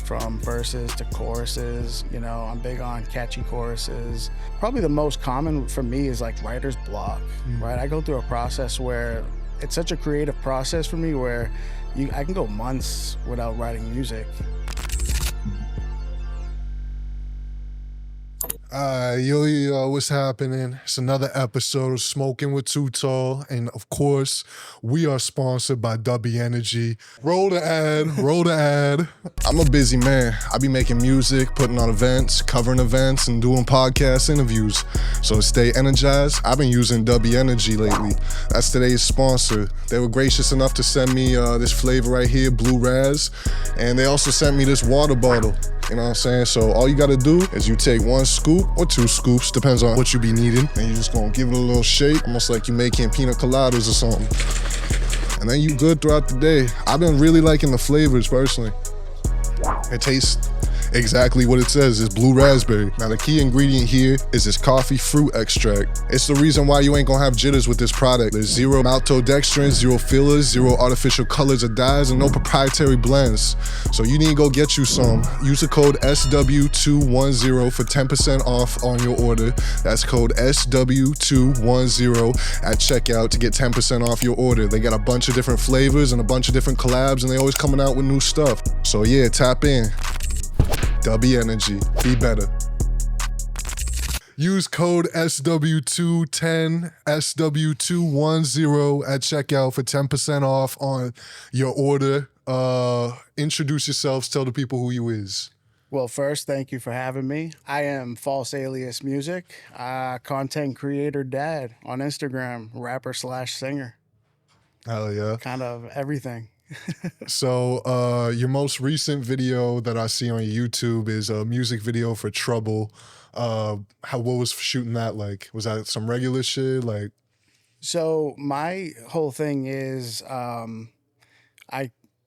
from verses to choruses. You know, I'm big on catchy choruses. Probably the most common for me is like writer's block, right? I go through a process where it's such a creative process for me where I can go months without writing music. Yo, what's happening? It's another episode of Smoking with Too Tall, and of course, we are sponsored by W Energy. Roll the ad. I'm a busy man. I be making music, putting on events, covering events, and doing podcast interviews. So to stay energized, I've been using W Energy lately. That's today's sponsor. They were gracious enough to send me this flavor right here, Blue Raz, and they also sent me this water bottle. You know what I'm saying? So all you gotta do is you take 1 scoop or 2 scoops, depends on what you be needing, and you just gonna give it a little shake, almost like you making pina coladas or something. And then you good throughout the day. I've been really liking the flavors personally. It tastes exactly what it says. It's blue raspberry. Now the key ingredient here is this coffee fruit extract. It's the reason why you ain't gonna have jitters with this product. There's 0 maltodextrin, 0 fillers, 0 artificial colors or dyes, and no proprietary blends. So you need to go get you some. Use the code SW210 for 10% off on your order. That's code SW210 at checkout to get 10% off your order. They got a bunch of different flavors and a bunch of different collabs, and they always coming out with new stuff. So yeah, tap in. W Energy, be better. Use code SW210, SW210 at checkout for 10% off on your order. Introduce yourselves, tell the people who you is. Well, first, thank you for having me. I am False Alias Music, content creator dad on Instagram, rapper/singer. Hell yeah. Kind of everything. So your most recent video that I see on YouTube is a music video for Trouble. What was shooting that like? Was that some regular shit? Like, So my whole thing is,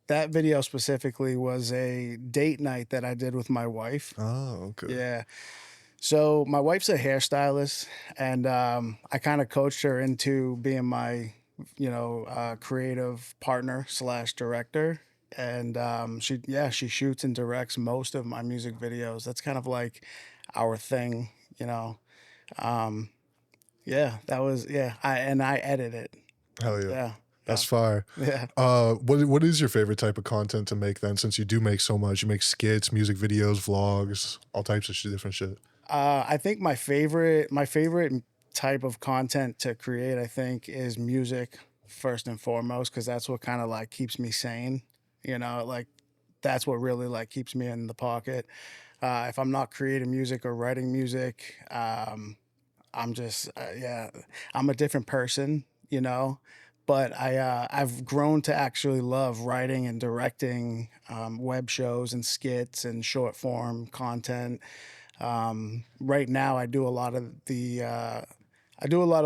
that video specifically was a date night that I did with my wife. oh, okay. Yeah. So my wife's a hairstylist, and I kind of coached her into being my, creative partner/director. And she shoots and directs most of my music videos. That's kind of like our thing, you know. Um, I edit it. Hell yeah. Yeah. That's fire. Yeah. What is your favorite type of content to make then? Since you do make so much, you make skits, music videos, vlogs, all types of different shit. I think my favorite type of content to create, I think, is music first and foremost, because that's what kind of like keeps me sane. You know, like that's what really like keeps me in the pocket. If I'm not creating music or writing music, I'm just I'm a different person, you know. But I've grown to actually love writing and directing web shows and skits and short form content. Right now, I do a lot of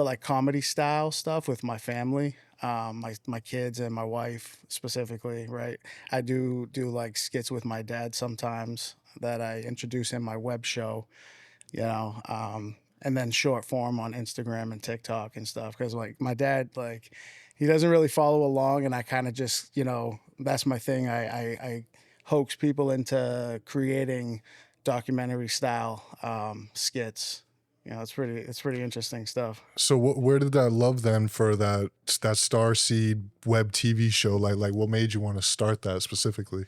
like comedy style stuff with my family, my kids and my wife specifically. Right, I do like skits with my dad sometimes that I introduce in my web show. You know, and then short form on Instagram and TikTok and stuff. Because like my dad, like he doesn't really follow along, and I kind of just, that's my thing. I hoax people into creating documentary style skits. You know, it's pretty interesting stuff. So where did that love then for that Starseed web TV show? Like what made you want to start that specifically?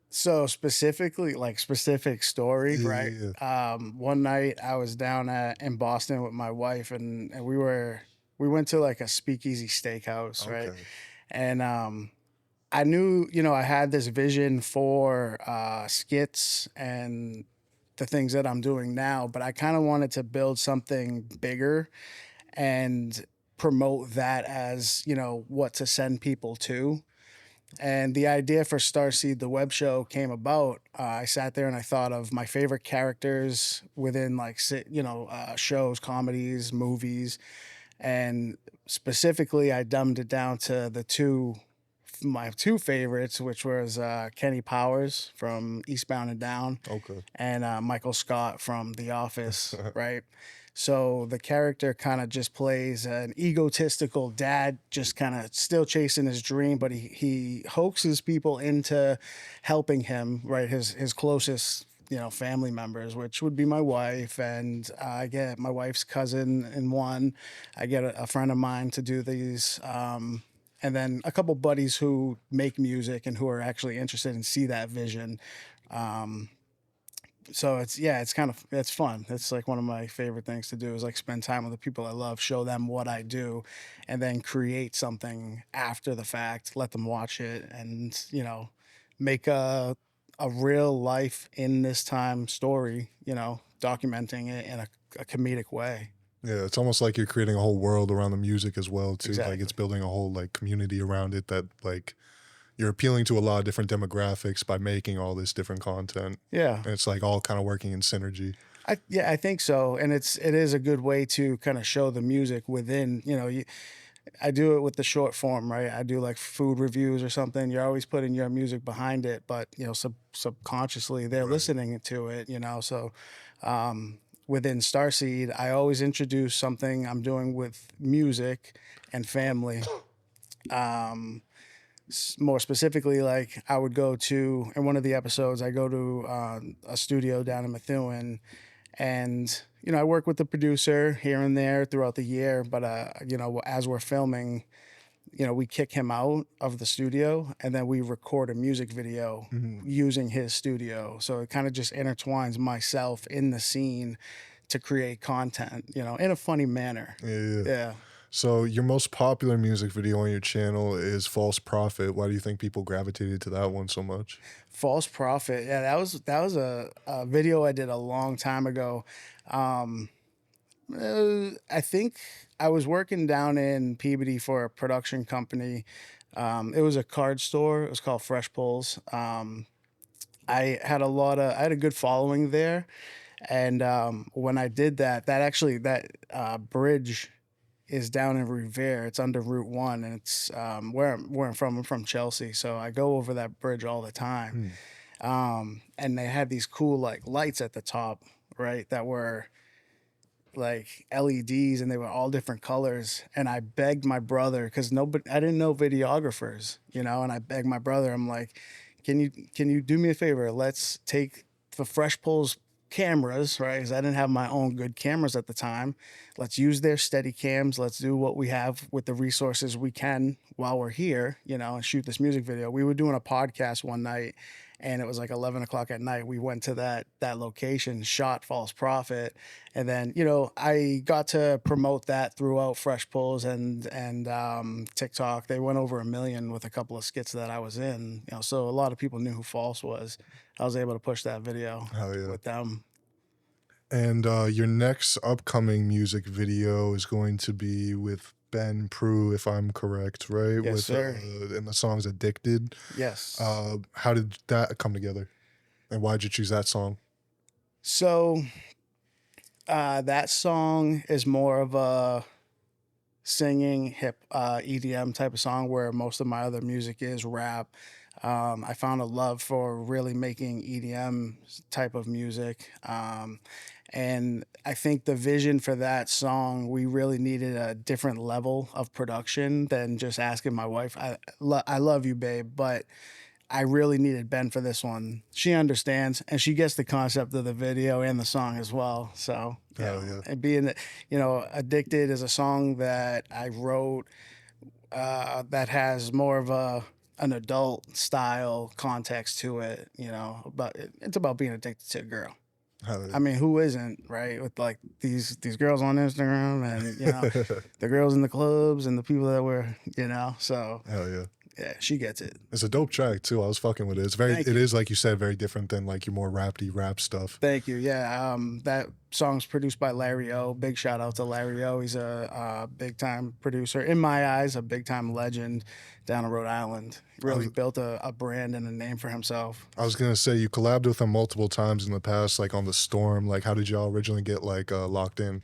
So specifically, like specific story, Yeah, right? yeah. One night I was down in Boston with my wife, and we went to like a speakeasy steakhouse, right? Okay. And I knew, I had this vision for skits and the things that I'm doing now, but I kind of wanted to build something bigger and promote that as, what to send people to. And the idea for Starseed, the web show, came about. I sat there and I thought of my favorite characters within like, shows, comedies, movies. And specifically, I dumbed it down to my two favorites, which was Kenny Powers from Eastbound and Down, Okay. and Michael Scott from The Office, right? So the character kind of just plays an egotistical dad, just kind of still chasing his dream, but he hoaxes people into helping him, right? His closest, family members, which would be my wife, and I get my wife's cousin in one. I get a friend of mine to do these. And then a couple buddies who make music and who are actually interested and see that vision. So it's kind of it's fun. It's like one of my favorite things to do is like spend time with the people I love, show them what I do, and then create something after the fact, let them watch it, and make a real life in this time story, documenting it in a comedic way. Yeah, it's almost like you're creating a whole world around the music as well too. Like Exactly. it's building a whole like community around it that like you're appealing to a lot of different demographics by making all this different content. Yeah. And it's like all kind of working in synergy. I think so, and it is a good way to kind of show the music within. I do it with the short form, right? I do like food reviews or something. You're always putting your music behind it, but subconsciously they're Right. listening to it. So within Starseed, I always introduce something I'm doing with music and family. More specifically, like I would go to in one of the episodes, I go to a studio down in Methuen, and I work with the producer here and there throughout the year. But as we're filming, we kick him out of the studio, and then we record a music video Mhm. using his studio. So it kind of just intertwines myself in the scene to create content, in a funny manner. Yeah, yeah. Yeah. So your most popular music video on your channel is False Prophet. Why do you think people gravitated to that one so much? False Prophet. Yeah, that was a video I did a long time ago. I think I was working down in Peabody for a production company. It was a card store. It was called Fresh Pulls. I had a good following there, and when I did that, that bridge is down in Revere. It's under Route One, and it's where I'm from. I'm from Chelsea, so I go over that bridge all the time. Hmm. And they had these cool like lights at the top, right? That were like LEDs, and they were all different colors. And I begged my brother because nobody, I didn't know videographers, and I begged my brother. I'm like, can you do me a favor? Let's take the Fresh Pulls cameras, right? Because I didn't have my own good cameras at the time. Let's use their steady cams. Let's do what we have with the resources we can while we're here, and shoot this music video. We were doing a podcast one night, and it was like 11 o'clock at night. We went to that location, shot False Prophet, and then I got to promote that throughout Fresh Pulls and TikTok. They went over 1 million with a couple of skits that I was in. So a lot of people knew who False was. I was able to push that video Hell yeah. with them. And your next upcoming music video is going to be with Ben Prue, if I'm correct, right? Yes, With sir. and the song's "Addicted." Yes. How did that come together, and why'd you choose that song? So that song is more of a singing hip EDM type of song, where most of my other music is rap. I found a love for really making EDM type of music. And I think the vision for that song, we really needed a different level of production than just asking my wife, I love you, babe, but I really needed Ben for this one. She understands, and she gets the concept of the video and the song as well. So, Hell yeah. and being, Addicted is a song that I wrote that has more of an adult style context to it, but it's about being addicted to a girl. Hell I mean, who isn't, right? With like these girls on Instagram, and yeah. the girls in the clubs and the people that were, so Hell yeah. yeah, she gets it. It's a dope track too. I was fucking with it. It's very, Thank it you. is like you said, very different than like your more rap stuff. Thank you. Yeah, that song's produced by Larry O. Big shout out to Larry O. He's a big time producer in my eyes, a big time legend down in Rhode Island. I Really was, built a brand and a name for himself. I was gonna say you collabed with him multiple times in the past, like on the Storm. Like, how did y'all originally get like locked in?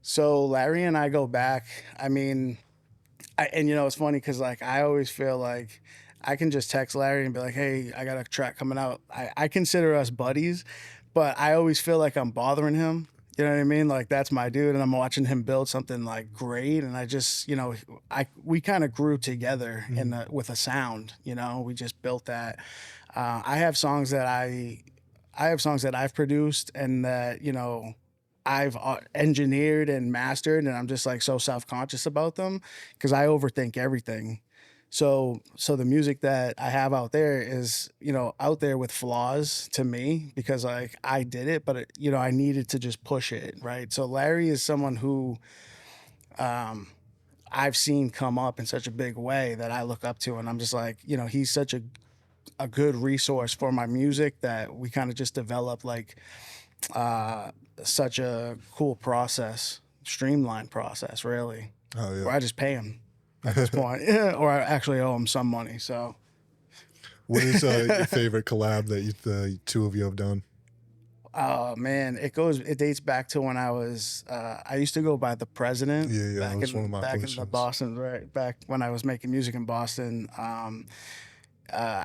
So Larry and I go back. I mean, and it's funny because like I always feel like I can just text Larry and be like, "Hey, I got a track coming out." I consider us buddies, but I always feel like I'm bothering him. You know what I mean? Like that's my dude, and I'm watching him build something like great, and I just, we kind of grew together in with a sound. We just built that. I have songs that I have songs that I've produced and that I've engineered and mastered, and I'm just like so self conscious about them because I overthink everything. So the music that I have out there is, out there with flaws to me because like I did it, but I needed to just push it, right? So Larry is someone who I've seen come up in such a big way that I look up to, and I'm just like, he's such a good resource for my music that we kind of just developed like such a cool process, streamlined process, really, Oh where I just pay him at this point, or I actually owe him some money. So, What is your favorite collab that the two of you have done? oh man, it dates back to when I used to go by the President Yeah, yeah, that back was one in of my back in the questions. Boston, right? Back when I was making music in Boston.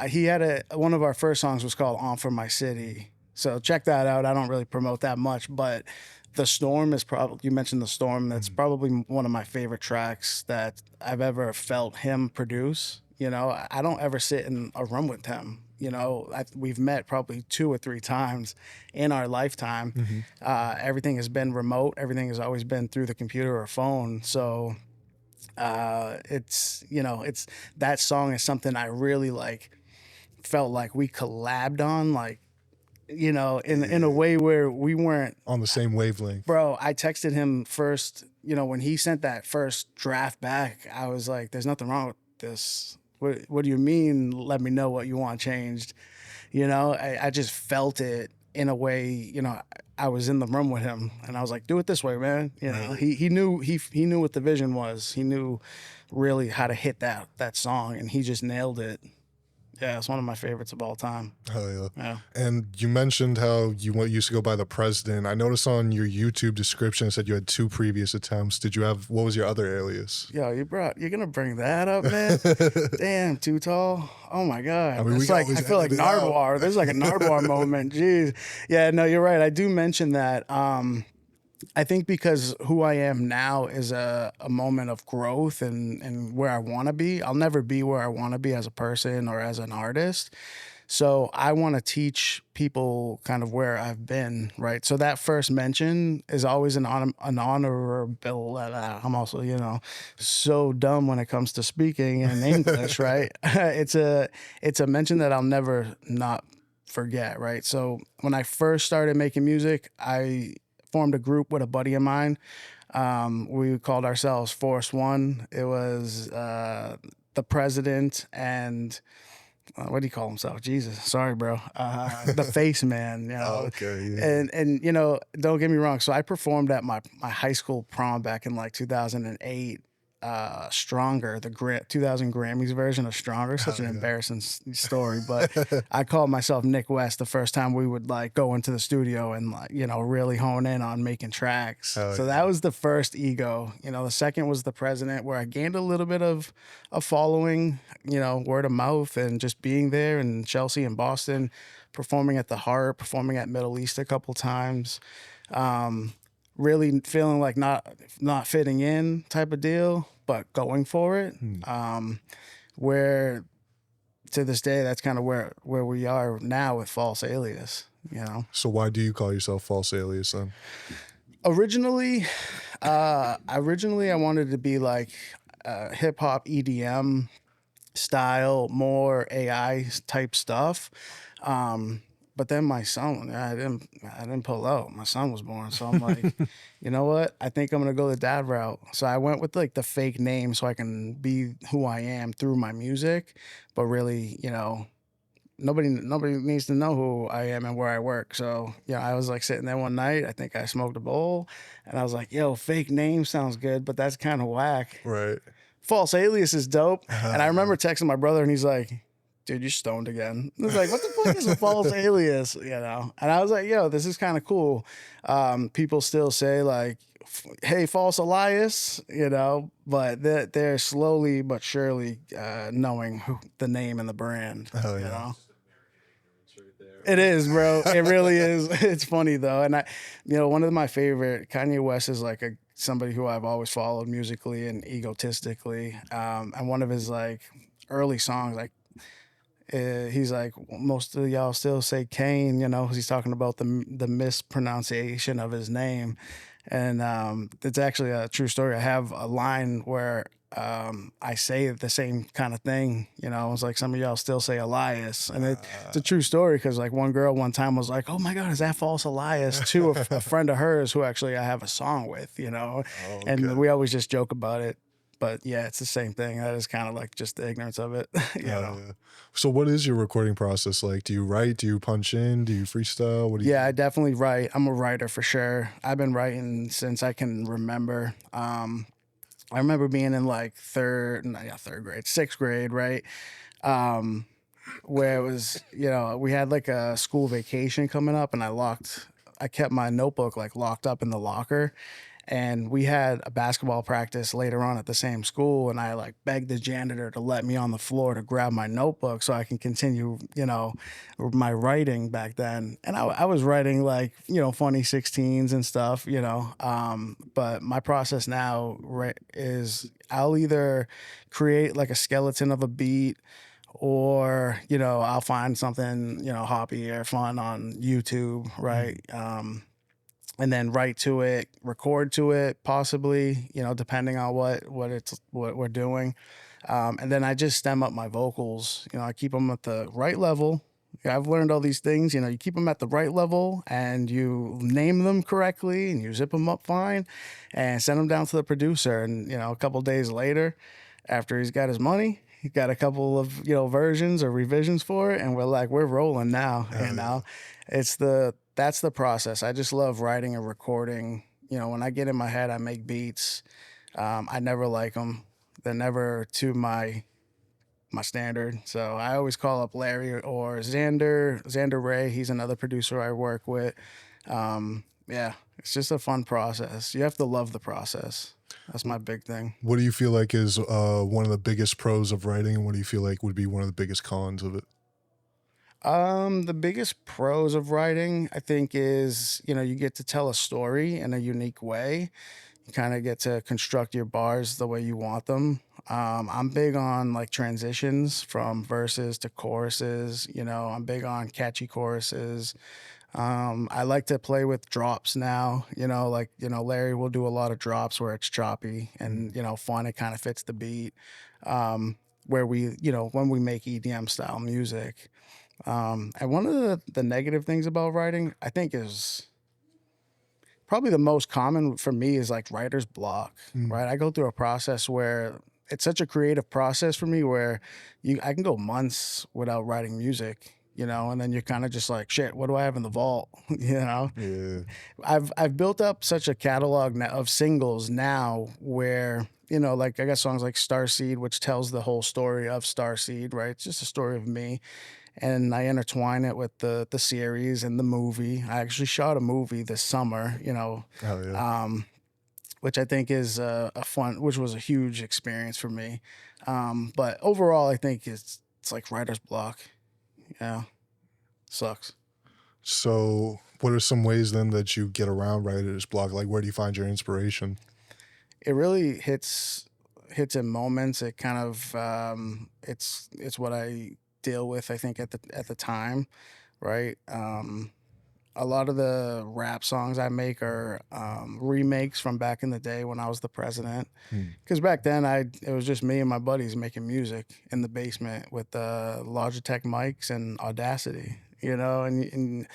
He had one of our first songs was called "On for My City." So check that out. I don't really promote that much, but the Storm is probably, you mentioned the Storm. That's probably one of my favorite tracks that I've ever felt him produce. I don't ever sit in a room with him. We've met probably 2 or 3 times in our lifetime. Everything has been remote. Everything has always been through the computer or phone. So it's that song is something I really like felt like we collabed on, like in a way where we weren't. On the same wavelength. Bro, I texted him first, when he sent that first draft back. I was like, there's nothing wrong with this. What do you mean, let me know what you want changed? I just felt it in a way. I was in the room with him, and I was like, do it this way, man. He knew he knew what the vision was. He knew really how to hit that song, and he just nailed it. Yeah, it's one of my favorites of all time. Hell yeah. Yeah. And you mentioned how used to go by the President. I noticed on your YouTube description it said you had 2 previous attempts. What was your other alias? Yo, you're gonna bring that up, man? Damn, too tall. Oh my god. I mean, we It's can like I always feel like edit it out. Nardwar. There's like a Nardwar moment. Jeez. Yeah, no, you're right. I do mention that. I think because who I am now is a moment of growth and where I want to be. I'll never be where I want to be as a person or as an artist. So I want to teach people kind of where I've been, right? So that first mention is always an honorable. I'm also, so dumb when it comes to speaking in English, right? It's a mention that I'll never not forget, right? So when I first started making music, I formed a group with a buddy of mine. We called ourselves Force One. It was the President and what do you call himself? Jesus, sorry, bro. The Face Man, Oh, okay, yeah. and don't get me wrong. So I performed at my high school prom back in like 2008. Stronger, the 2000 Grammys version of Stronger. Such an embarrassing story, but I called myself Nick West the first time we would like go into the studio and like really hone in on making tracks. Hell So yeah. that was the first ego. The second was the President, where I gained a little bit of a following. Word of mouth and just being there in Chelsea and Boston, performing at the Heart, performing at Middle East a couple times. Really feeling like not fitting in type of deal, but going for it. Where to this day, that's kind of where we are now with False Alias. So why do you call yourself False Alias then? Originally, I wanted to be like hip hop EDM style, more AI type stuff. But then my son, I didn't pull out. My son was born, so I'm like, you know what? I think I'm gonna go the dad route. So I went with like the fake name, so I can be who I am through my music. But really, nobody needs to know who I am and where I work. So I was like sitting there one night. I think I smoked a bowl, and I was like, yo, fake name sounds good, but that's kind of whack. Right. False Alias is dope. And I remember texting my brother, and he's like, dude, you're stoned again. I was like, what the fuck is a false alias? And I was like, yo, this is kind of cool. People still say like, hey, false Elias, but they're slowly but surely knowing the name and the brand. Hell yeah. It is, bro. It really is. It's funny though, and one of my favorite Kanye West is like somebody who I've always followed musically and egotistically. And one of his like early songs, like he's like most of y'all still say Kane, he's talking about the mispronunciation of his name, and it's actually a true story. I have a line where I say the same kind of thing. It's like some of y'all still say Elias, and it's a true story because like one girl one time was like, "Oh my God, is that false Elias?" To a friend of hers who actually I have a song with, Oh, and okay. we always just joke about it. But yeah, it's the same thing. That is kind of like just the ignorance of it, Yeah. So what is your recording process like? Do you write? Do you punch in? Do you freestyle? What do you Yeah, I do? definitely write. I'm a writer for sure. I've been writing since I can remember. I remember being in like not third grade, sixth grade, right? Um, where it was, we had like a school vacation coming up, and I kept my notebook like locked up in the locker, and we had a basketball practice later on at the same school, and I like begged the janitor to let me on the floor to grab my notebook so I can continue, my writing back then. And I was writing like, funny 16s and stuff, but my process now, right, is I'll either create like a skeleton of a beat, or I'll find something hoppy or fun on YouTube, right? Mm. And then write to it, record to it, possibly, depending on what we're doing. And then I just stem up my vocals. I keep them at the right level. Yeah, I've learned all these things. You keep them at the right level, and you name them correctly, and you zip them up fine, and send them down to the producer. And a couple days later, after he's got his money, he got a couple of versions or revisions for it, and we're rolling now. Hell yeah. That's the process. I just love writing and recording. When I get in my head, I make beats. I never like them. They're never to my standard. So I always call up Larry or Xander Ray. He's another producer I work with. Yeah, it's just a fun process. You have to love the process. That's my big thing. What do you feel like is one of the biggest pros of writing, and what do you feel like would be one of the biggest cons of it? The biggest pros of writing, I think, is you get to tell a story in a unique way. You kind of get to construct your bars the way you want them. I'm big on like transitions from verses to choruses. I'm big on catchy choruses. I like to play with drops now. Larry will do a lot of drops where it's choppy Mm. and fun. It kind of fits the beat. Where we, when we make EDM style music. And one of the negative things about writing, I think, is probably the most common for me is like writer's block, Mm. right? I go through a process where it's such a creative process for me where I can go months without writing music, and then you're kind of just like, shit, what do I have in the vault? Yeah. I've built up such a catalog of singles now where like I got songs like Starseed, which tells the whole story of Starseed, right? It's just a story of me, and I intertwine it with the series and the movie. I actually shot a movie this summer, Hell yeah. which I think is which was a huge experience for me. But overall, I think it's like writer's block. Yeah, sucks. So, what are some ways then that you get around writer's block? Like, where do you find your inspiration? It really hits in moments. It kind of it's what I deal with. I think at the time, right? A lot of the rap songs I make are remakes from back in the day when I was the president. Mm. Because back then, it was just me and my buddies making music in the basement with Logitech mics and Audacity. You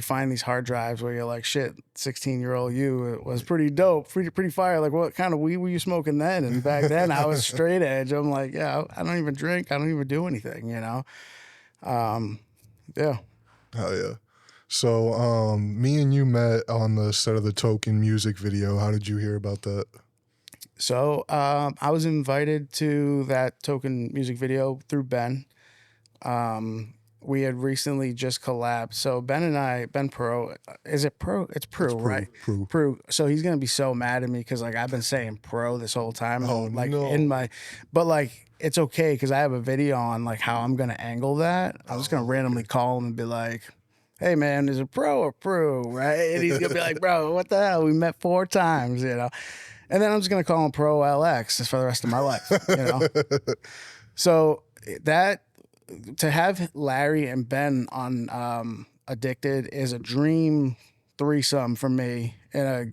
find these hard drives where you're like, shit, 16-year-old you, it was pretty dope, pretty fire. Like, what kind of weed were you smoking then? And back then, I was straight edge. I'm like, yeah, I don't even drink. I don't even do anything. Um, yeah. Hell yeah. So, me and you met on the set of the Token music video. How did you hear about that? So I was invited to that Token music video through Ben. We had recently just collabed. So Ben Pro, is it Pro? It's It's Pro, right? Prue. Pro. So he's gonna be so mad at me because like I've been saying Pro this whole time, Oh and like no. but like it's okay because I have a video on like how I'm gonna angle that. I'm just gonna randomly call him and be like, "Hey man, is it pro or pro?" Right? And he's gonna be like, "Bro, what the hell? We met 4 times, you know." And then I'm just gonna call him Pro LX for the rest of my life, you know. So that to have Larry and Ben on Addicted is a dream threesome for me. In a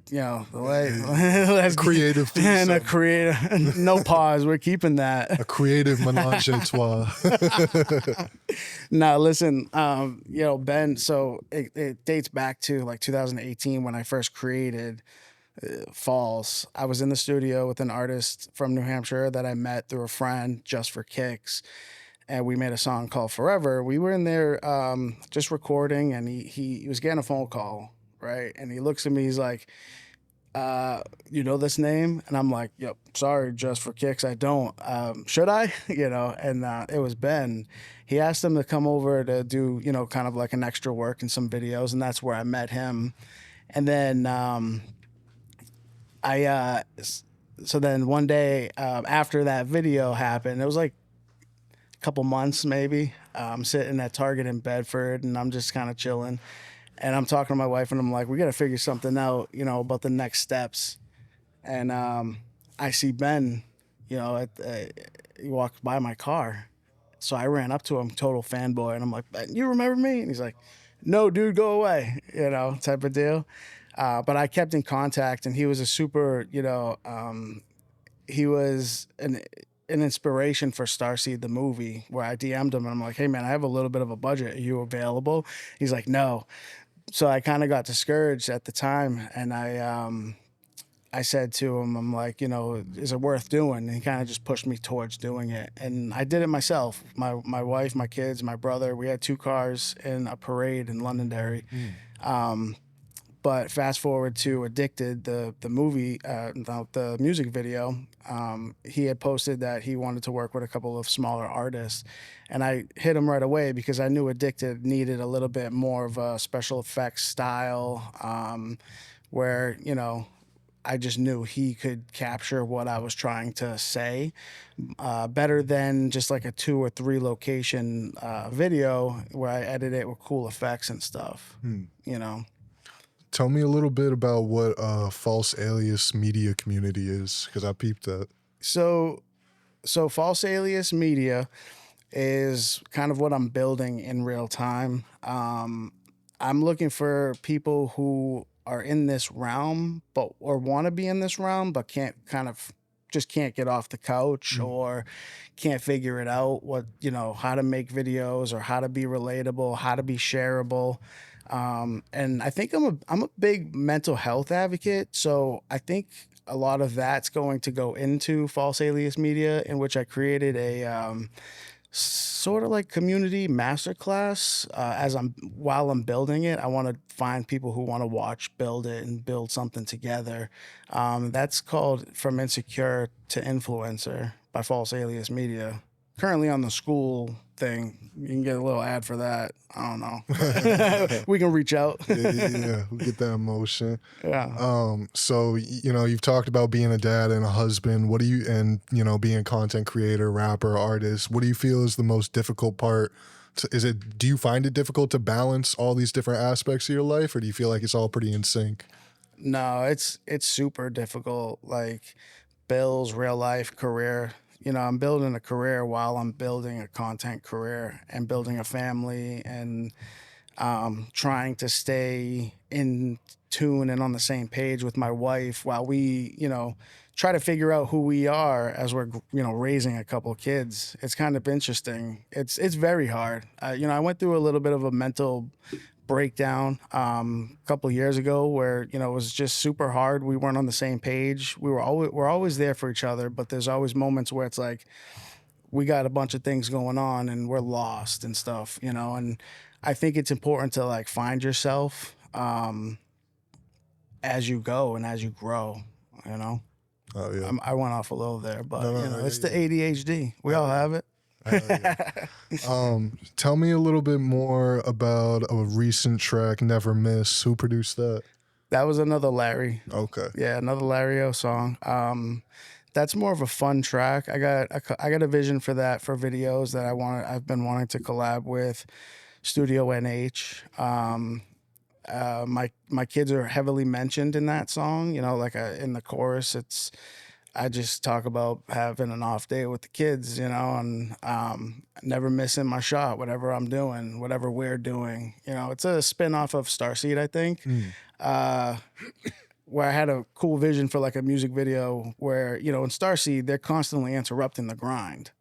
let's creative and a threesome. creative no pause. We're keeping that. A creative menage a trois. No, listen, Ben. So it dates back to like 2018 when I first created Falls. I was in the studio with an artist from New Hampshire that I met through a friend just for kicks, and we made a song called Forever. We were in there just recording, and he was getting a phone call, right? And he looks at me, he's like, you know this name? And I'm like, yep, sorry, just for kicks, I don't. Should I? And it was Ben. He asked him to come over to do, kind of like an extra work in some videos, and that's where I met him. And then so then one day after that video happened, it was like a couple months maybe. I'm sitting at Target in Bedford, and I'm just kind of chilling. And I'm talking to my wife, and I'm like, we got to figure something out, about the next steps. And I see Ben, he walked by my car. So I ran up to him, total fanboy, and I'm like, "Ben, you remember me?" And he's like, "No, dude, go away," type of deal. But I kept in contact, and he was a super, he was an inspiration for Starseed the movie, where I DM'd him and I'm like, "Hey man, I have a little bit of a budget. Are you available?" He's like, "No." So I kind of got discouraged at the time, and I said to him, I'm like, is it worth doing? And he kind of just pushed me towards doing it, and I did it myself. My wife, my kids, my brother. We had 2 cars in a parade in Londonderry. But fast forward to Addicted, the movie, the music video, he had posted that he wanted to work with a couple of smaller artists. And I hit him right away because I knew Addicted needed a little bit more of a special effects style, where, I just knew he could capture what I was trying to say better than just like a 2 or 3 location video where I edit it with cool effects and stuff, Tell me a little bit about what False Alias media community is, because I peeped that. So False Alias Media is kind of what I'm building in real time. I'm looking for people who are in this realm, or want to be in this realm, but just can't get off the couch, or can't figure it out. How to make videos, or how to be relatable, how to be shareable. And I think I'm a big mental health advocate, so I think a lot of that's going to go into False Alias Media, in which I created a sort of like community masterclass. While I'm building it, I want to find people who want to watch, build it, and build something together. That's called From Insecure to Influencer by False Alias Media. Currently on the school thing. You can get a little ad for that. I don't know. We can reach out. Yeah, we get that emotion. Yeah. So you've talked about being a dad and a husband. What do you and being a content creator, rapper, artist? What do you feel is the most difficult part? Do you find it difficult to balance all these different aspects of your life, or do you feel like it's all pretty in sync? No, it's super difficult. Like bills, real life, career. I'm building a career while I'm building a content career and building a family, and trying to stay in tune and on the same page with my wife while we, try to figure out who we are as we're, raising a couple kids. It's kind of interesting. It's very hard. I went through a little bit of a mental breakdown a couple of years ago where it was just super hard. We weren't on the same page. We're always there for each other, but there's always moments where it's like we got a bunch of things going on and we're lost and stuff, and I think it's important to like find yourself as you go and as you grow, Oh yeah. I went off a little there, but No, it's yeah, the ADHD. We all have it. Hell yeah. Tell me a little bit more about a recent track, Never Miss. Who produced that? That was another Larry. Okay. Yeah, another Larry O song. that's more of a fun track. I got a vision for that for videos that I've been wanting to collab with Studio NH. My kids are heavily mentioned in that song. You know, like in the chorus, I just talk about having an off day with the kids, you know, and never missing my shot, whatever I'm doing, whatever we're doing. You know, it's a spin-off of Starseed, I think, where I had a cool vision for like a music video where, you know, in Starseed, they're constantly interrupting the grind,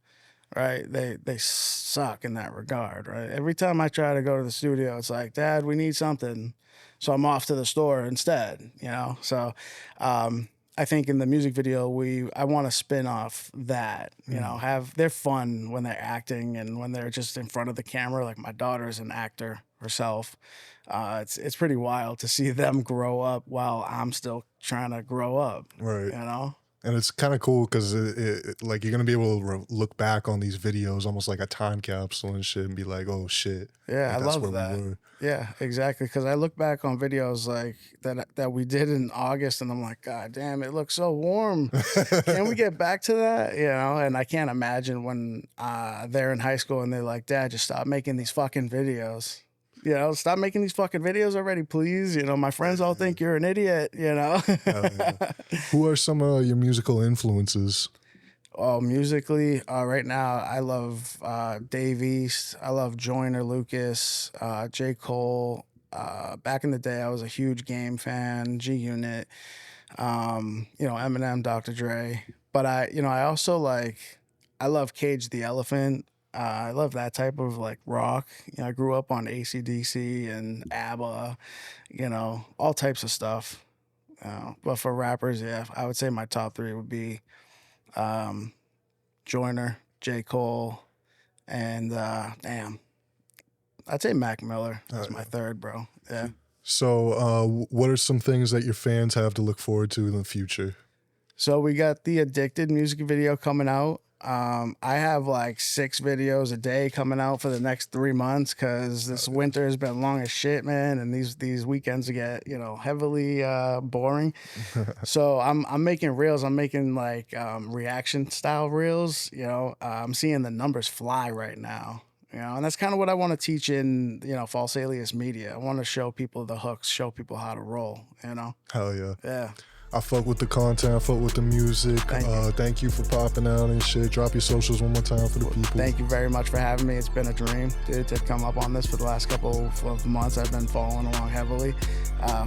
right? They suck in that regard, right? Every time I try to go to the studio, it's like, Dad, we need something. So I'm off to the store instead, you know? So I think in the music video, I want to spin off that, you know, they're fun when they're acting and when they're just in front of the camera. Like my daughter's an actor herself. It's pretty wild to see them grow up while I'm still trying to grow up, Right. you know? And it's kind of cool because like you're gonna be able to look back on these videos almost like a time capsule and shit, and be like, "Oh shit, Yeah, like, I that's love where that. we were." Yeah, exactly. Because I look back on videos like that we did in August, and I'm like, God damn, it looks so warm. Can we get back to that? You know, and I can't imagine when they're in high school and they're like, Dad, just stop making these fucking videos. You know, stop making these fucking videos already, please. You know, my friends all think you're an idiot, you know? Yeah. Who are some of your musical influences? Oh, musically, right now, I love Dave East. I love Joyner Lucas, J. Cole. Back in the day, I was a huge Game fan, G Unit, you know, Eminem, Dr. Dre. But I also I love Cage the Elephant. I love that type of like rock. You know, I grew up on AC/DC and ABBA, you know, all types of stuff. But for rappers, yeah, I would say my top three would be Joyner, J. Cole, and damn, I'd say Mac Miller is my third, bro. Yeah. So, what are some things that your fans have to look forward to in the future? So we got the Addicted music video coming out. I have like 6 videos a day coming out for the next 3 months because this winter has been long as shit, man, and these weekends get, you know, heavily boring. So I'm making reels. I'm making like reaction style reels. You know, I'm seeing the numbers fly right now. You know, and that's kind of what I want to teach in, you know, false alias media. I want to show people the hooks, show people how to roll. You know. Hell yeah. Yeah. I fuck with the content, I fuck with the music. Thank you for popping out and shit. Drop your socials one more time for the people. Thank you very much for having me. It's been a dream, dude, to come up on this for the last couple of months. I've been following along heavily.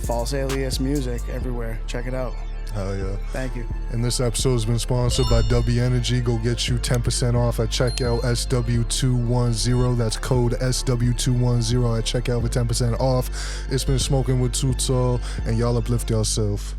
False Alias music everywhere. Check it out. Hell yeah. Thank you. And this episode has been sponsored by W Energy. Go get you 10% off at checkout, SW210. That's code SW210 at checkout for 10% off. It's been Smoking with Too Tall, and y'all uplift yourself.